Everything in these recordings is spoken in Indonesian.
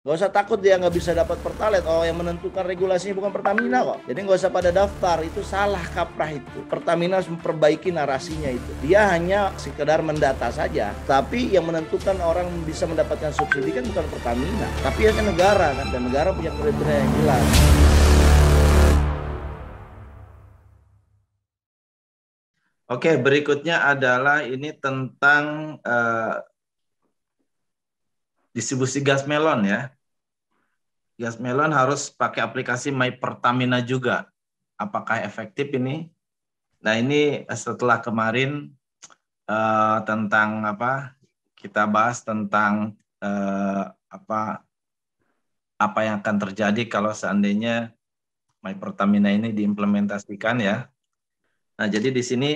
Gak usah takut dia nggak bisa dapat Pertalite. Oh, yang menentukan regulasinya bukan Pertamina kok. Jadi nggak usah pada daftar. Itu salah kaprah itu. Pertamina harus memperbaiki narasinya itu. Dia hanya sekedar mendata saja. Tapi yang menentukan orang bisa mendapatkan subsidi kan bukan Pertamina. Tapi ya kan negara kan. Dan negara punya kriteria yang jelas. Oke, berikutnya adalah ini tentang distribusi gas melon ya. Gas melon harus pakai aplikasi My Pertamina juga. Apakah efektif ini? Nah, ini setelah kemarin tentang apa? Kita bahas tentang apa yang akan terjadi kalau seandainya My Pertamina ini diimplementasikan ya. Nah, jadi di sini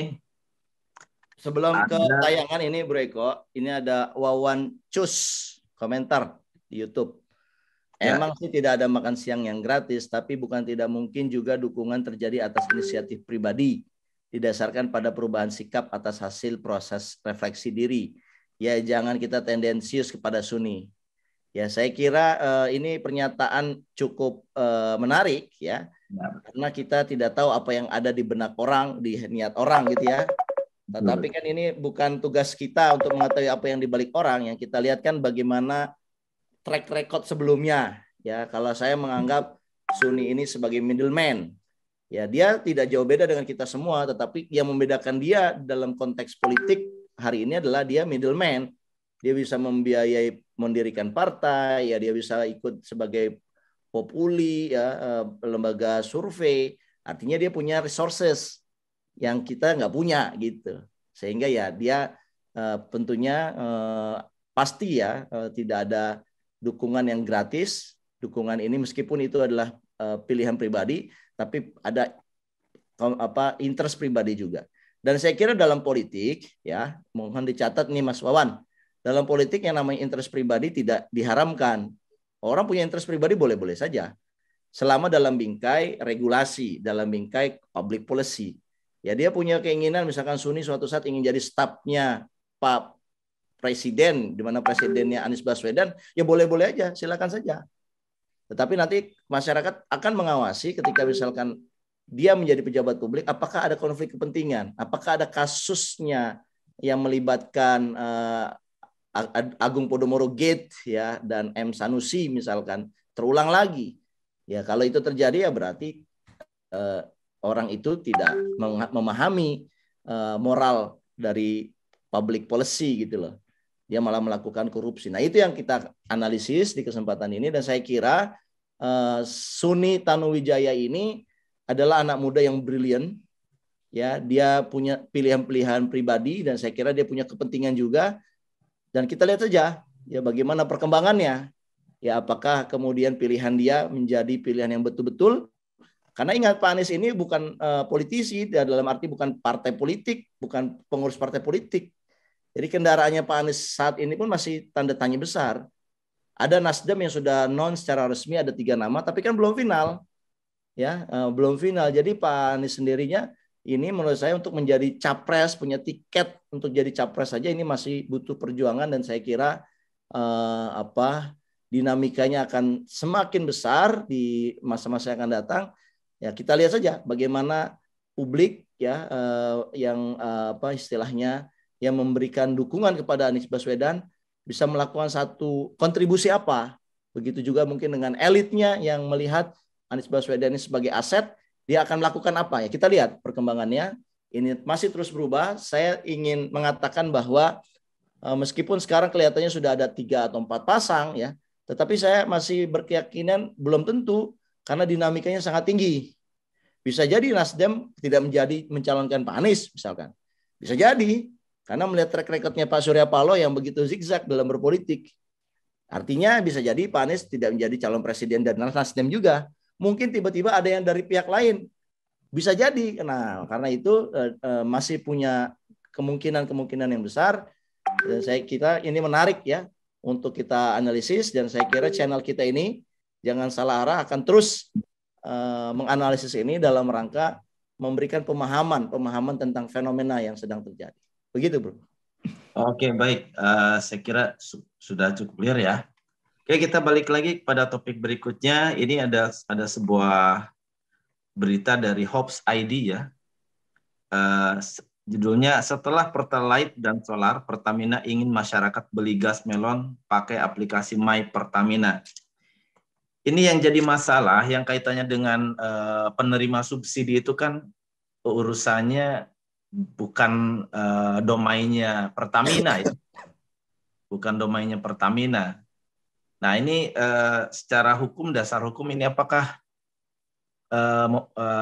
Sebelum ke ada tayangan ini Bro Eko, ini ada Wawan Cus komentar di YouTube. ya. Emang sih tidak ada makan siang yang gratis, tapi bukan tidak mungkin juga dukungan terjadi atas inisiatif pribadi, didasarkan pada perubahan sikap atas hasil proses refleksi diri. Ya jangan kita tendensius kepada Sunni. Ya saya kira ini pernyataan cukup menarik ya, karena kita tidak tahu apa yang ada di benak orang, di niat orang gitu ya. Tetapi kan ini bukan tugas kita untuk mengetahui apa yang dibalik orang. Yang kita lihat kan bagaimana track record sebelumnya. Ya, kalau saya menganggap Sunni ini sebagai middleman, ya dia tidak jauh beda dengan kita semua, tetapi yang membedakan dia dalam konteks politik hari ini adalah dia middleman. Dia bisa membiayai mendirikan partai, ya dia bisa ikut sebagai populi, ya lembaga survei. Artinya dia punya resources yang kita nggak punya gitu. Sehingga ya dia tentunya pasti ya tidak ada dukungan yang gratis. Dukungan ini meskipun itu adalah pilihan pribadi, tapi ada interest pribadi juga. Dan saya kira dalam politik ya, mohon dicatat nih Mas Wawan, dalam politik yang namanya interest pribadi tidak diharamkan. Orang punya interest pribadi boleh-boleh saja, selama dalam bingkai regulasi, dalam bingkai public policy. Ya dia punya keinginan misalkan Sunni suatu saat ingin jadi stafnya Pak Presiden, di mana presidennya Anies Baswedan, ya boleh-boleh aja, silakan saja. Tetapi nanti masyarakat akan mengawasi ketika misalkan dia menjadi pejabat publik, apakah ada konflik kepentingan, apakah ada kasusnya yang melibatkan Agung Podomoro Gate ya dan M Sanusi misalkan terulang lagi. Ya kalau itu terjadi ya berarti orang itu tidak memahami moral dari public policy gitu loh. Dia malah melakukan korupsi. Nah itu yang kita analisis di kesempatan ini dan saya kira Suni Tanuwijaya ini adalah anak muda yang brilian. Ya, dia punya pilihan-pilihan pribadi dan saya kira dia punya kepentingan juga. Dan kita lihat saja ya bagaimana perkembangannya. Ya apakah kemudian pilihan dia menjadi pilihan yang betul-betul. Karena ingat Pak Anies ini bukan politisi, dalam arti bukan partai politik, bukan pengurus partai politik. Jadi kendaraannya Pak Anies saat ini pun masih tanda tanya besar. Ada Nasdem yang sudah non secara resmi ada 3 nama, tapi kan belum final, ya belum final. Jadi Pak Anies sendirinya ini menurut saya untuk menjadi capres, punya tiket untuk jadi capres saja ini masih butuh perjuangan dan saya kira dinamikanya akan semakin besar di masa-masa yang akan datang. Ya kita lihat saja bagaimana publik ya yang istilahnya yang memberikan dukungan kepada Anies Baswedan bisa melakukan satu kontribusi apa. Begitu juga mungkin dengan elitnya yang melihat Anies Baswedan ini sebagai aset, dia akan melakukan apa ya. Kita lihat perkembangannya. Ini masih terus berubah. Saya ingin mengatakan bahwa meskipun sekarang kelihatannya sudah ada 3 atau 4 pasang ya, tetapi saya masih berkeyakinan belum tentu karena dinamikanya sangat tinggi. Bisa jadi Nasdem tidak menjadi mencalonkan Pak Anies misalkan. Bisa jadi karena melihat track recordnya Pak Surya Paloh yang begitu zigzag dalam berpolitik. Artinya bisa jadi Pak Anies tidak menjadi calon presiden dan Nasdem juga. Mungkin tiba-tiba ada yang dari pihak lain. Bisa jadi. Nah, karena itu masih punya kemungkinan-kemungkinan yang besar. Dan saya kira ini menarik ya untuk kita analisis dan saya kira channel kita ini jangan salah arah akan terus menganalisis ini dalam rangka memberikan pemahaman tentang fenomena yang sedang terjadi. Begitu, Bro. Oke, baik. Saya kira sudah cukup clear ya. Oke, kita balik lagi pada topik berikutnya. Ini ada sebuah berita dari Hops ID ya. Judulnya, setelah Pertalite dan Solar, Pertamina ingin masyarakat beli gas melon pakai aplikasi My Pertamina. Ini yang jadi masalah yang kaitannya dengan penerima subsidi itu kan urusannya bukan domainnya Pertamina ya. Bukan domainnya Pertamina. Nah, ini secara hukum, dasar hukum ini apakah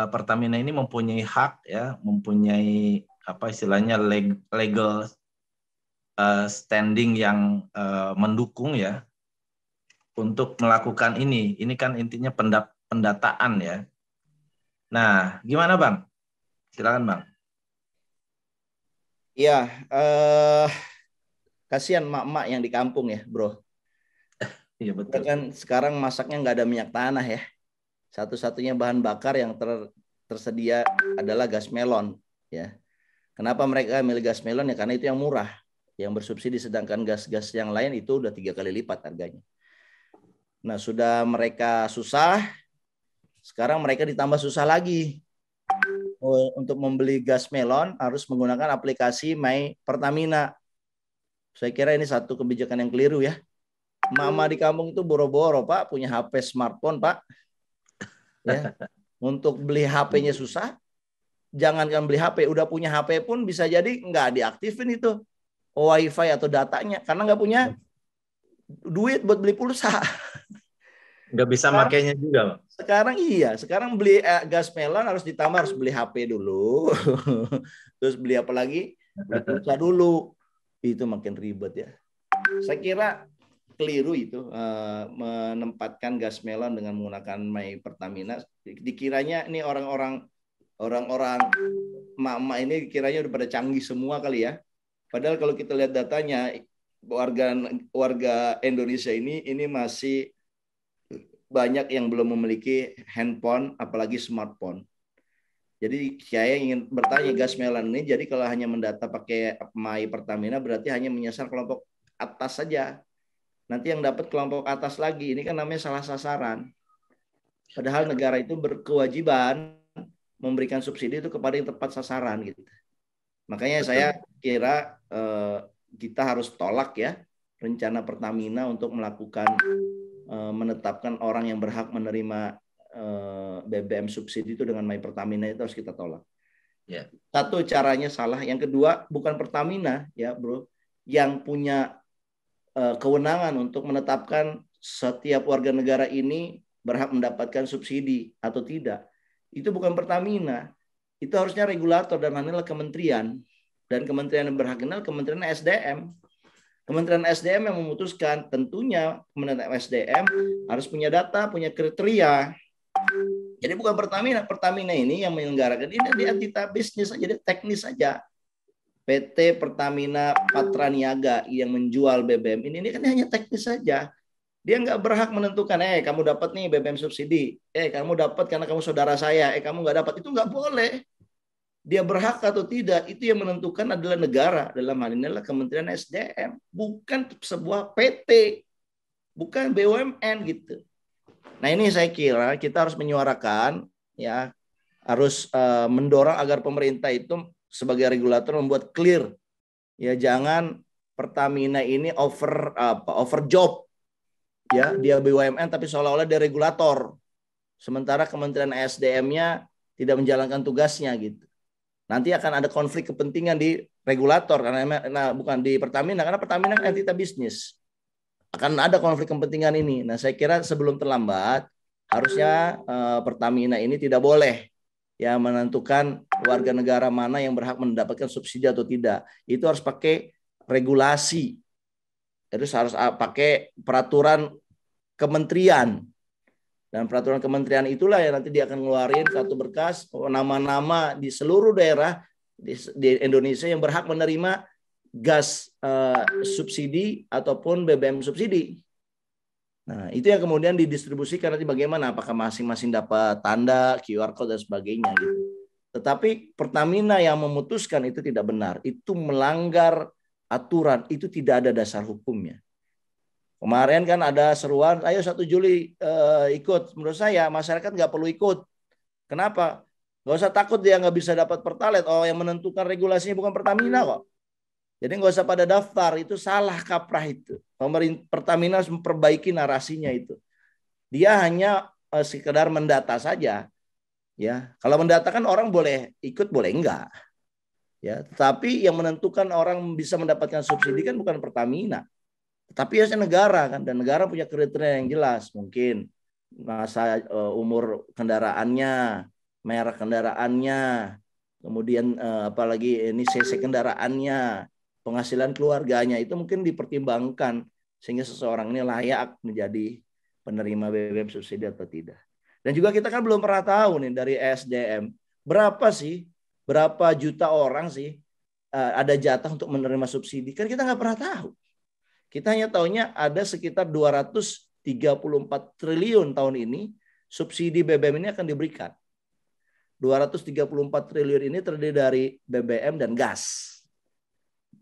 Pertamina ini mempunyai hak ya, mempunyai apa istilahnya legal standing yang mendukung ya untuk melakukan ini. Ini kan intinya pendataan ya. Nah, gimana Bang? Silakan Bang. Iya, kasihan mak-mak yang di kampung ya, bro. Iya Ya betul. kan sekarang masaknya nggak ada minyak tanah ya. Satu-satunya bahan bakar yang tersedia adalah gas melon. Ya, kenapa mereka milih gas melon ya? Karena itu yang murah, yang bersubsidi, sedangkan gas-gas yang lain itu udah 3 kali lipat harganya. Nah, sudah mereka susah, sekarang mereka ditambah susah lagi. Untuk membeli gas melon harus menggunakan aplikasi My Pertamina. Saya kira ini satu kebijakan yang keliru ya. Mama di kampung itu boro-boro Pak, punya HP smartphone Pak. Ya, untuk beli HP-nya susah. Jangankan beli HP, udah punya HP pun bisa jadi nggak diaktifin itu WiFi atau datanya karena nggak punya duit buat beli pulsa. Nggak bisa Sekarang, makainya juga Bang. sekarang beli gas melon harus ditambah, harus beli HP dulu. Terus beli apa lagi? Beli pulsa dulu. Itu makin ribet ya. Saya kira keliru itu menempatkan gas melon dengan menggunakan My Pertamina. Dikiranya ini orang-orang emak-emak ini kiranya udah pada canggih semua kali ya. Padahal kalau kita lihat datanya, warga Indonesia ini masih banyak yang belum memiliki handphone, apalagi smartphone. Jadi saya ingin bertanya, gas melon ini jadi kalau hanya mendata pakai My Pertamina berarti hanya menyasar kelompok atas saja. Nanti yang dapat kelompok atas lagi. Ini kan namanya salah sasaran. Padahal negara itu berkewajiban memberikan subsidi itu kepada yang tepat sasaran gitu. Makanya Betul. saya kira kita harus tolak ya rencana Pertamina untuk melakukan menetapkan orang yang berhak menerima BBM subsidi itu dengan My Pertamina, itu harus kita tolak. Ya. Satu, caranya salah. Yang kedua, bukan Pertamina ya bro yang punya kewenangan untuk menetapkan setiap warga negara ini berhak mendapatkan subsidi atau tidak. Itu bukan Pertamina. Itu harusnya regulator dan adalah kementerian. Dan kementerian yang berhak adalah Kementerian SDM. Kementerian SDM yang memutuskan. Tentunya Kementerian SDM harus punya data, punya kriteria. Jadi bukan Pertamina. Pertamina ini yang menyelenggarakan. Ini dia entita bisnis saja, dia teknis saja. PT Pertamina Patraniaga yang menjual BBM ini kan hanya teknis saja. Dia nggak berhak menentukan, kamu dapat nih BBM subsidi, kamu dapat karena kamu saudara saya, kamu nggak dapat. Itu nggak boleh. Dia berhak atau tidak, itu yang menentukan adalah negara. Dalam hal ini adalah Kementerian SDM, bukan sebuah PT, bukan BUMN gitu. Nah ini saya kira kita harus menyuarakan, ya, harus mendorong agar pemerintah itu sebagai regulator membuat clear, ya, jangan Pertamina ini over job, ya, dia BUMN tapi seolah-olah dia regulator, sementara Kementerian SDM-nya tidak menjalankan tugasnya gitu. Nanti akan ada konflik kepentingan di regulator karena bukan di Pertamina, karena Pertamina kan entita bisnis. Akan ada konflik kepentingan ini. Nah, saya kira sebelum terlambat harusnya Pertamina ini tidak boleh ya menentukan warga negara mana yang berhak mendapatkan subsidi atau tidak. Itu harus pakai regulasi. Terus harus pakai peraturan kementerian. Dan peraturan kementerian itulah yang nanti dia akan ngeluarin satu berkas nama-nama di seluruh daerah di Indonesia yang berhak menerima gas subsidi ataupun BBM subsidi. Nah, itu yang kemudian didistribusikan nanti bagaimana, apakah masing-masing dapat tanda, QR code dan sebagainya gitu. Tetapi Pertamina yang memutuskan itu tidak benar, itu melanggar aturan, itu tidak ada dasar hukumnya. Kemarin kan ada seruan, ayo 1 Juli ikut. Menurut saya masyarakat nggak perlu ikut. Kenapa? Nggak usah takut dia nggak bisa dapat Pertalite. Oh, yang menentukan regulasinya bukan Pertamina kok. Jadi nggak usah pada daftar, itu salah kaprah itu. Pemerintah Pertamina harus memperbaiki narasinya itu. Dia hanya sekedar mendata saja. Ya, kalau mendata kan orang boleh ikut, boleh enggak. Ya, tetapi yang menentukan orang bisa mendapatkan subsidi kan bukan Pertamina, tapi harusnya negara kan, dan negara punya kriteria yang jelas, mungkin masa umur kendaraannya, merek kendaraannya, kemudian apalagi ini cc kendaraannya, penghasilan keluarganya, itu mungkin dipertimbangkan sehingga seseorang ini layak menjadi penerima BBM subsidi atau tidak. Dan juga kita kan belum pernah tahu nih dari SDM berapa juta orang sih ada jatah untuk menerima subsidi, kan kita nggak pernah tahu. Kita hanya tahunya ada sekitar 234 triliun tahun ini subsidi BBM ini akan diberikan. 234 triliun ini terdiri dari BBM dan gas.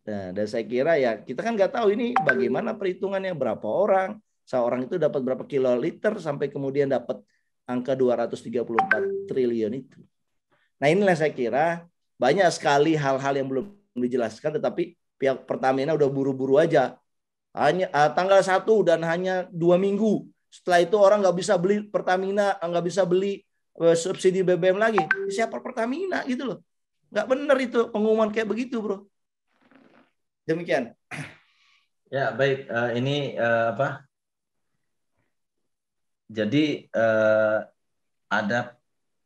Nah, dan saya kira ya kita kan nggak tahu ini bagaimana perhitungannya, berapa orang, seorang itu dapat berapa kiloliter sampai kemudian dapat angka 234 triliun itu. Nah, inilah saya kira banyak sekali hal-hal yang belum dijelaskan, tetapi pihak Pertamina udah buru-buru aja. Hanya tanggal 1 dan hanya 2 minggu. Setelah itu orang nggak bisa beli Pertamina, nggak bisa beli subsidi BBM lagi. Siapa Pertamina gitu loh. Nggak benar itu pengumuman kayak begitu, bro. Demikian. Ya, baik. Ini apa? Jadi ada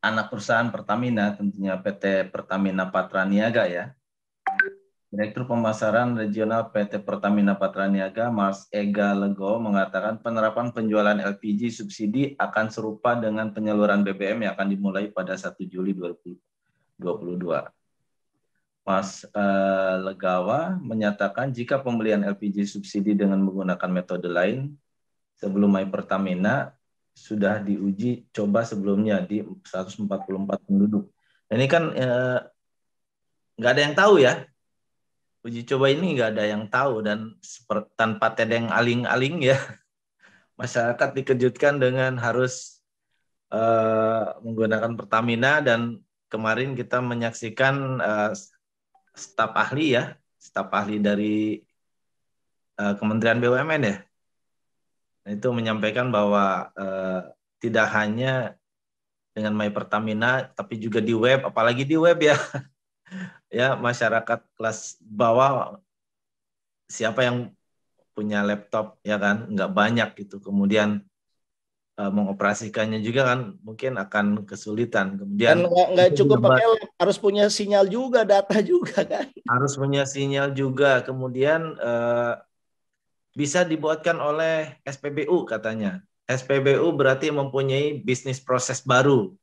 anak perusahaan Pertamina, tentunya PT Pertamina Patraniaga ya. Direktur Pemasaran Regional PT Pertamina Patraniaga, Mas Ega Lego, mengatakan penerapan penjualan LPG subsidi akan serupa dengan penyaluran BBM yang akan dimulai pada 1 Juli 2022. Mas Legawa menyatakan jika pembelian LPG subsidi dengan menggunakan metode lain sebelum My Pertamina sudah diuji coba sebelumnya di 144 penduduk. Ini kan nggak ada yang tahu ya. Uji coba ini nggak ada yang tahu, dan tanpa tedeng aling-aling ya, masyarakat dikejutkan dengan harus menggunakan Pertamina. Dan kemarin kita menyaksikan staf ahli dari Kementerian BUMN ya, itu menyampaikan bahwa tidak hanya dengan My Pertamina, tapi juga di web, apalagi di web ya, ya masyarakat kelas bawah, siapa yang punya laptop ya kan, nggak banyak gitu, kemudian mengoperasikannya juga kan mungkin akan kesulitan. Dan Kemudian nggak cukup pakai lab, harus punya sinyal juga, data juga kan. Harus punya sinyal juga. Kemudian bisa dibuatkan oleh SPBU katanya. SPBU berarti mempunyai bisnis proses baru,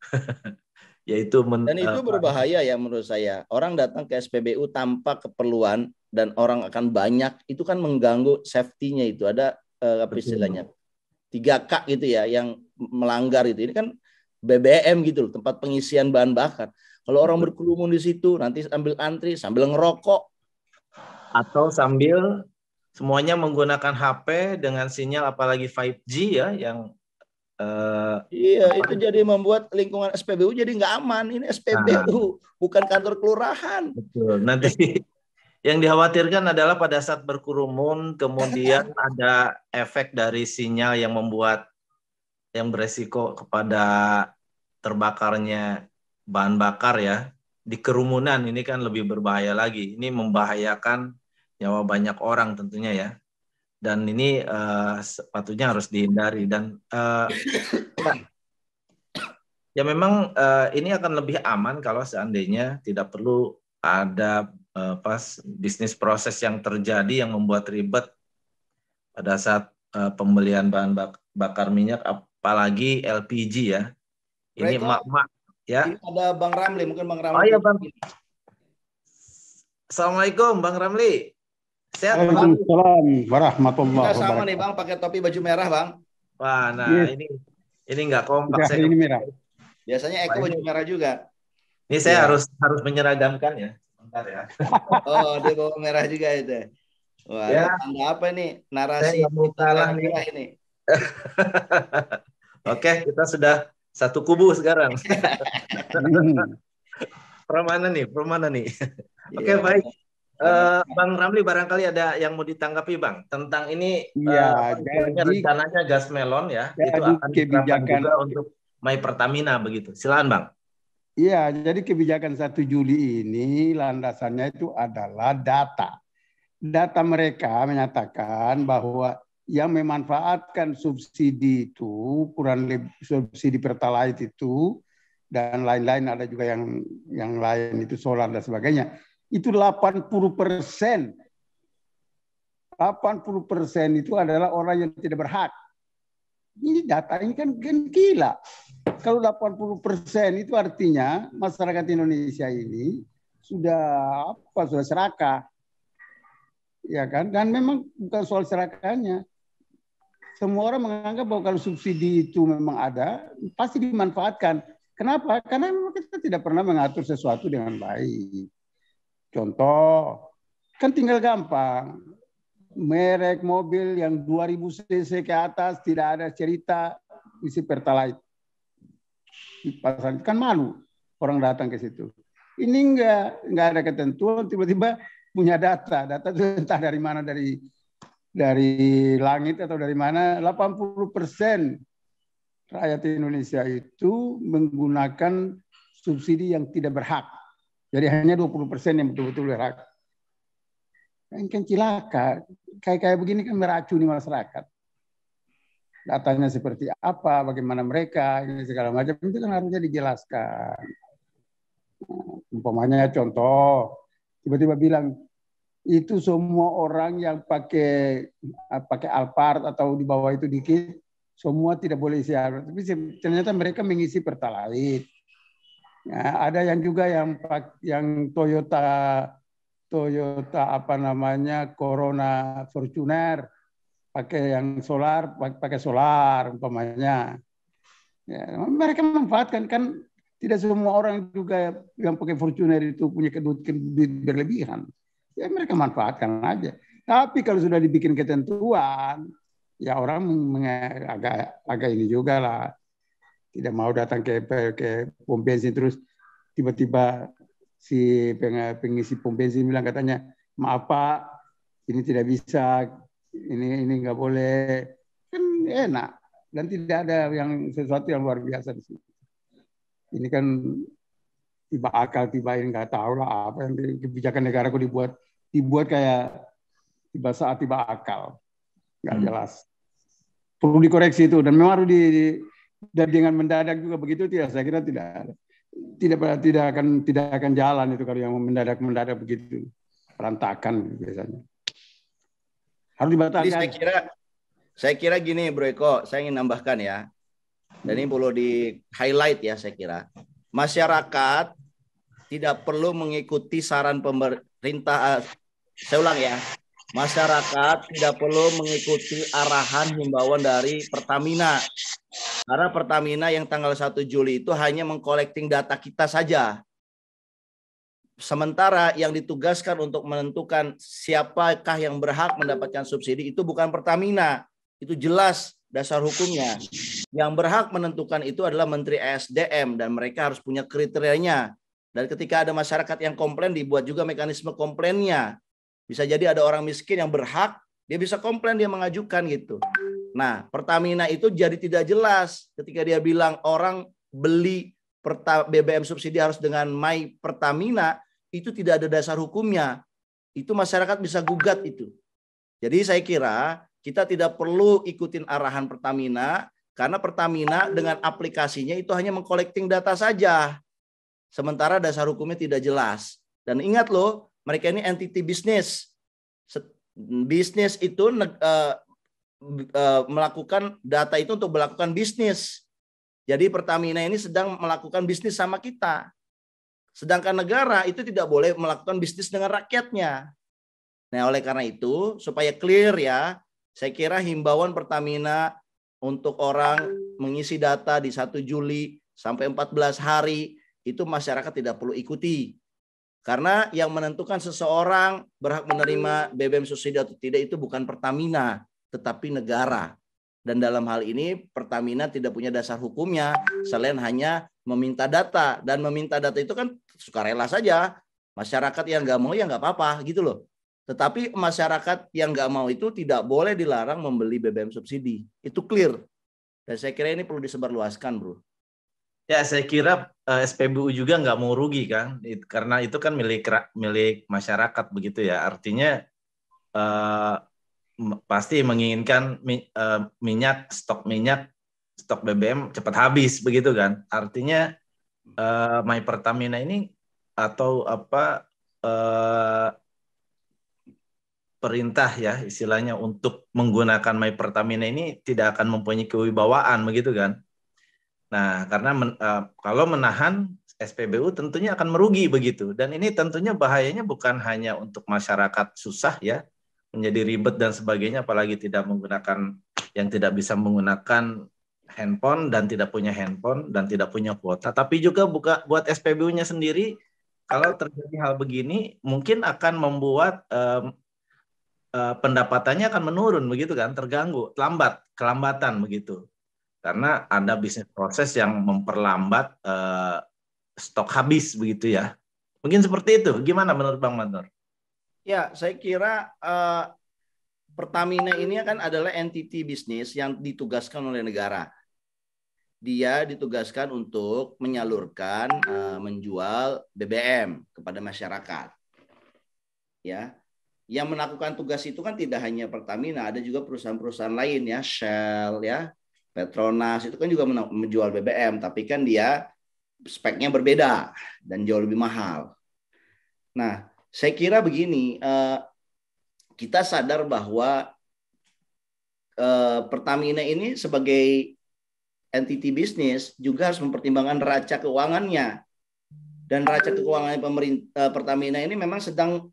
yaitu Dan itu berbahaya ya menurut saya. Orang datang ke SPBU tanpa keperluan dan orang akan banyak, itu kan mengganggu safety-nya itu. Ada apa istilahnya? 3K gitu ya yang melanggar itu. Ini kan BBM gitu loh, tempat pengisian bahan bakar. Kalau orang berkerumun di situ, nanti sambil antri, sambil ngerokok. Atau sambil semuanya menggunakan HP dengan sinyal apalagi 5G ya, yang iya, itu jadi membuat lingkungan SPBU jadi nggak aman. Ini SPBU, bukan kantor kelurahan. Betul. Nanti yang dikhawatirkan adalah pada saat berkerumun, kemudian ada efek dari sinyal yang membuat yang beresiko kepada terbakarnya bahan bakar ya. Di kerumunan ini kan lebih berbahaya lagi. Ini membahayakan nyawa banyak orang tentunya ya. Dan ini sepatutnya harus dihindari. Dan ya memang ini akan lebih aman kalau seandainya tidak perlu ada bisnis proses yang terjadi yang membuat ribet pada saat pembelian bahan bakar minyak, apalagi LPG ya. Ini mak-mak ya. Ini ada Bang Ramli, mungkin Bang Ramli. Oh iya Bang. Assalamualaikum Bang Ramli. Sehat Bang? Waalaikumsalam warahmatullahi wabarakatuh. Kita sama nih Bang, pakai topi baju merah Bang. Wah, nah ini nggak kompak. Saya ini merah. Biasanya Eko baju merah juga. Ini saya harus menyeragamkan ya. Bentar ya. Oh, dia bawa merah juga itu. Wah, Ya, ini tanda apa nih? saya Narasi nggak mau kita kalah nih. merah ini. Oke, kita sudah satu kubu sekarang. Permana nih, permana nih. Oke, Iya. baik. Aman. Bang Ramli, barangkali ada yang mau ditanggapi, Bang, tentang ini Ya, apa istilahnya rencananya gas melon ya, itu jadi akan diterapkan kebijakan, juga untuk My Pertamina begitu. Silakan, Bang. iya, jadi kebijakan 1 Juli ini landasannya itu adalah data. Data mereka menyatakan bahwa yang memanfaatkan subsidi itu kurang lebih subsidi pertalite itu dan lain-lain, ada juga yang lain itu solar dan sebagainya, itu 80%. 80% itu adalah orang yang tidak berhak. Ini data ini kan gila. Kalau 80% itu artinya masyarakat Indonesia ini sudah sudah serakah. Ya kan? Dan memang bukan soal serakahnya. Semua orang menganggap bahwa kalau subsidi itu memang ada, pasti dimanfaatkan. Kenapa? Karena memang kita tidak pernah mengatur sesuatu dengan baik. Contoh, kan tinggal gampang. Merek mobil yang 2000 cc ke atas tidak ada cerita isi pertalite. Di pasar kan malu orang datang ke situ. Ini enggak ada ketentuan, tiba-tiba punya data itu entah dari mana, dari langit atau dari mana. 80% rakyat Indonesia itu menggunakan subsidi yang tidak berhak. Jadi hanya 20% yang betul-betul berhak. Kan cilaka. Kayak begini kan meracuni masyarakat. Datanya seperti apa, bagaimana mereka, ini segala macam itu kan harusnya dijelaskan. Umpamanya contoh, tiba-tiba bilang itu semua orang yang pakai Alphard atau di bawah itu dikit, semua tidak boleh isi Alphard. Tapi ternyata mereka mengisi pertalite. Ya, ada yang juga yang Toyota Corona Fortuner pakai yang solar, pakai solar umpamanya. Ya, mereka memanfaatkan, kan tidak semua orang juga yang pakai Fortuner itu punya duit berlebihan. Ya mereka manfaatkan aja. Tapi kalau sudah dibikin ketentuan, ya orang agak ini juga lah. Tidak mau datang ke pom bensin terus tiba-tiba si pengisi pom bensin bilang katanya, maaf Pak, ini tidak bisa, ini nggak boleh. Kan enak dan tidak ada yang sesuatu yang luar biasa di sini. Ini kan tiba akal, tiba ini nggak tahu lah apa yang kebijakan negara kok dibuat kayak tiba saat tiba akal, nggak jelas. Perlu dikoreksi itu dan memang harus dan dengan mendadak juga begitu, saya kira tidak akan jalan itu kalau yang mendadak begitu, berantakan biasanya. Harus dibatalkan. Jadi saya kira gini Bro Eko, saya ingin nambahkan ya. Dan ini perlu di highlight ya, saya kira. Masyarakat tidak perlu mengikuti saran pemerintah. Saya ulang ya. Masyarakat tidak perlu mengikuti arahan himbauan dari Pertamina. Karena Pertamina yang tanggal 1 Juli itu hanya mengkolekting data kita saja. Sementara yang ditugaskan untuk menentukan siapakah yang berhak mendapatkan subsidi itu bukan Pertamina. Itu jelas dasar hukumnya. Yang berhak menentukan itu adalah Menteri ESDM dan mereka harus punya kriterianya. Dan ketika ada masyarakat yang komplain, dibuat juga mekanisme komplainnya. Bisa jadi ada orang miskin yang berhak, dia bisa komplain, dia mengajukan gitu. Nah, Pertamina itu jadi tidak jelas ketika dia bilang orang beli BBM subsidi harus dengan My Pertamina, itu tidak ada dasar hukumnya. Itu masyarakat bisa gugat itu. Jadi saya kira kita tidak perlu ikutin arahan Pertamina, karena Pertamina dengan aplikasinya itu hanya mengkolekting data saja. Sementara dasar hukumnya tidak jelas. Dan ingat loh, mereka ini entity bisnis. Bisnis itu melakukan data itu untuk melakukan bisnis. Jadi Pertamina ini sedang melakukan bisnis sama kita. Sedangkan negara itu tidak boleh melakukan bisnis dengan rakyatnya. Nah, oleh karena itu, supaya clear ya, saya kira himbauan Pertamina untuk orang mengisi data di 1 Juli sampai 14 hari, itu masyarakat tidak perlu ikuti. Karena yang menentukan seseorang berhak menerima BBM subsidi atau tidak itu bukan Pertamina, tetapi negara. Dan dalam hal ini Pertamina tidak punya dasar hukumnya selain hanya meminta data. Dan meminta data itu kan sukarela saja. Masyarakat yang nggak mau ya nggak apa-apa gitu loh. Tetapi masyarakat yang nggak mau itu tidak boleh dilarang membeli BBM subsidi. Itu clear. Dan saya kira ini perlu disebarluaskan, bro. Ya, saya kira SPBU juga nggak mau rugi kan, karena itu kan milik masyarakat begitu ya. Artinya pasti menginginkan stok BBM cepat habis begitu kan. Artinya My Pertamina ini atau perintah ya istilahnya untuk menggunakan My Pertamina ini tidak akan mempunyai kewibawaan begitu kan. Nah, karena kalau menahan SPBU tentunya akan merugi begitu. Dan ini tentunya bahayanya bukan hanya untuk masyarakat susah ya, menjadi ribet dan sebagainya, apalagi yang tidak bisa menggunakan handphone dan tidak punya handphone dan tidak punya kuota. Tapi juga buat SPBU-nya sendiri, kalau terjadi hal begini, mungkin akan membuat pendapatannya akan menurun begitu kan, terganggu, kelambatan begitu. Karena ada bisnis proses yang memperlambat stok habis begitu ya. Mungkin seperti itu. Gimana menurut Bang Manur? Ya, saya kira Pertamina ini kan adalah entity bisnis yang ditugaskan oleh negara. Dia ditugaskan untuk menyalurkan, menjual BBM kepada masyarakat. Ya, yang melakukan tugas itu kan tidak hanya Pertamina, ada juga perusahaan-perusahaan lain ya, Shell ya. Petronas itu kan juga menjual BBM, tapi kan dia speknya berbeda dan jauh lebih mahal. Nah, saya kira begini, kita sadar bahwa Pertamina ini sebagai entity bisnis juga harus mempertimbangkan neraca keuangannya. Dan neraca keuangan Pertamina ini memang sedang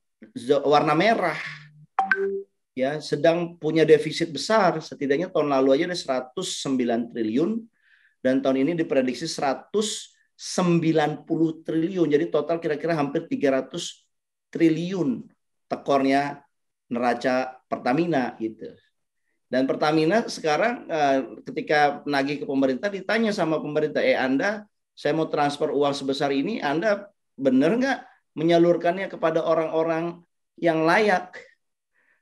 warna merah. Ya, sedang punya defisit besar, setidaknya tahun lalu aja ada 109 triliun dan tahun ini diprediksi 190 triliun. Jadi total kira-kira hampir 300 triliun tekornya neraca Pertamina gitu. Dan Pertamina sekarang ketika nagih ke pemerintah ditanya sama pemerintah, Anda saya mau transfer uang sebesar ini, Anda benar nggak menyalurkannya kepada orang-orang yang layak?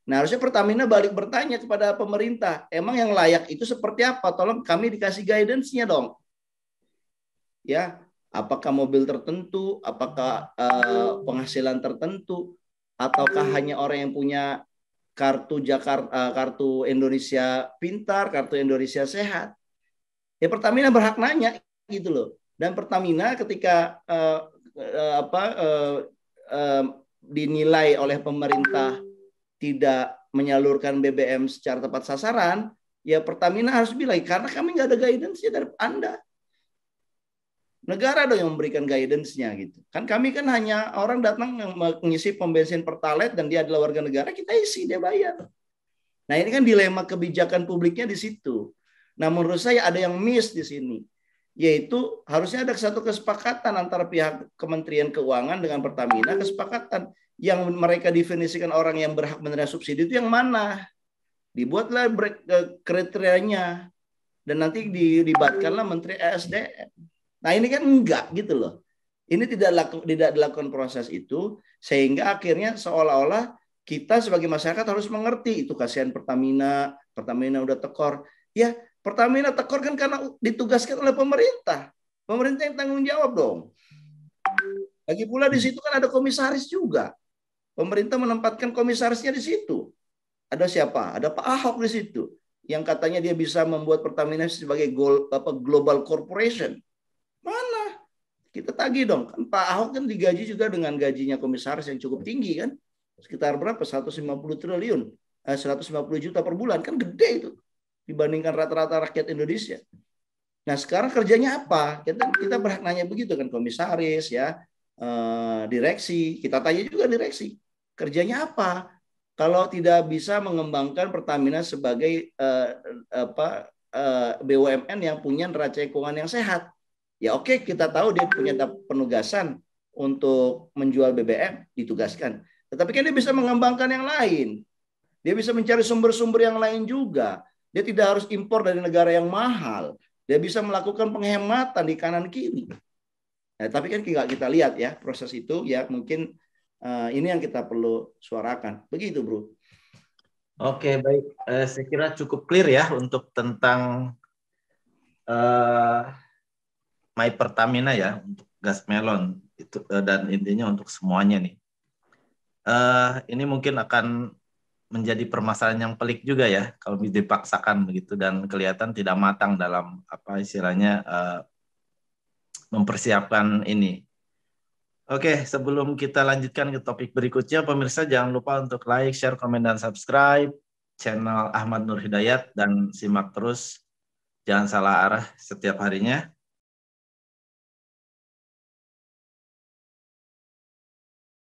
Nah, harusnya Pertamina balik bertanya kepada pemerintah, emang yang layak itu seperti apa? Tolong kami dikasih guidance-nya dong. Ya, apakah mobil tertentu, apakah penghasilan tertentu, ataukah hanya orang yang punya kartu kartu Indonesia Pintar, kartu Indonesia Sehat? Ya Pertamina berhak nanya gitu loh. Dan Pertamina ketika dinilai oleh pemerintah tidak menyalurkan BBM secara tepat sasaran, ya Pertamina harus bilang, karena kami nggak ada guidance-nya dari Anda. Negara dong yang memberikan guidance-nya gitu. Kan kami kan hanya orang datang yang mengisi pom bensin Pertalite dan dia adalah warga negara, kita isi, dia bayar. Nah ini kan dilema kebijakan publiknya di situ. Nah menurut saya ada yang miss di sini. Yaitu harusnya ada satu kesepakatan antara pihak Kementerian Keuangan dengan Pertamina, kesepakatan yang mereka definisikan orang yang berhak menerima subsidi itu yang mana. Dibuatlah kriterianya dan nanti dilibatkanlah Menteri ESDM. Nah ini kan enggak gitu loh. Ini tidak dilakukan proses itu sehingga akhirnya seolah-olah kita sebagai masyarakat harus mengerti itu kasihan Pertamina udah tekor. Ya Pertamina tekor kan karena ditugaskan oleh pemerintah. Pemerintah yang tanggung jawab dong. Lagi pula di situ kan ada komisaris juga. Pemerintah menempatkan komisarisnya di situ. Ada siapa? Ada Pak Ahok di situ. Yang katanya dia bisa membuat Pertamina sebagai global corporation. Mana? Kita tagih dong. Kan Pak Ahok kan digaji juga dengan gajinya komisaris yang cukup tinggi kan. Sekitar berapa? 150 triliun. 150 juta per bulan. Kan gede itu. Dibandingkan rata-rata rakyat Indonesia. Nah sekarang kerjanya apa? Kita berhak nanya begitu kan, komisaris ya, direksi. Kita tanya juga direksi. Kerjanya apa? Kalau tidak bisa mengembangkan Pertamina sebagai BUMN yang punya neraca keuangan yang sehat. Ya oke, kita tahu dia punya penugasan untuk menjual BBM, ditugaskan. Tetapi kan dia bisa mengembangkan yang lain. Dia bisa mencari sumber-sumber yang lain juga. Dia tidak harus impor dari negara yang mahal. Dia bisa melakukan penghematan di kanan kiri. Nah, tapi kan kita lihat ya proses itu ya, mungkin ini yang kita perlu suarakan. Begitu, Bro. Oke, baik. Saya kira cukup clear ya untuk tentang My Pertamina ya, untuk gas melon itu, dan intinya untuk semuanya nih. Ini mungkin akan menjadi permasalahan yang pelik juga ya kalau dipaksakan begitu dan kelihatan tidak matang dalam apa istilahnya mempersiapkan ini. Oke, sebelum kita lanjutkan ke topik berikutnya, pemirsa jangan lupa untuk like, share, komen, dan subscribe channel Ahmad Nur Hidayat dan simak terus, jangan salah arah setiap harinya.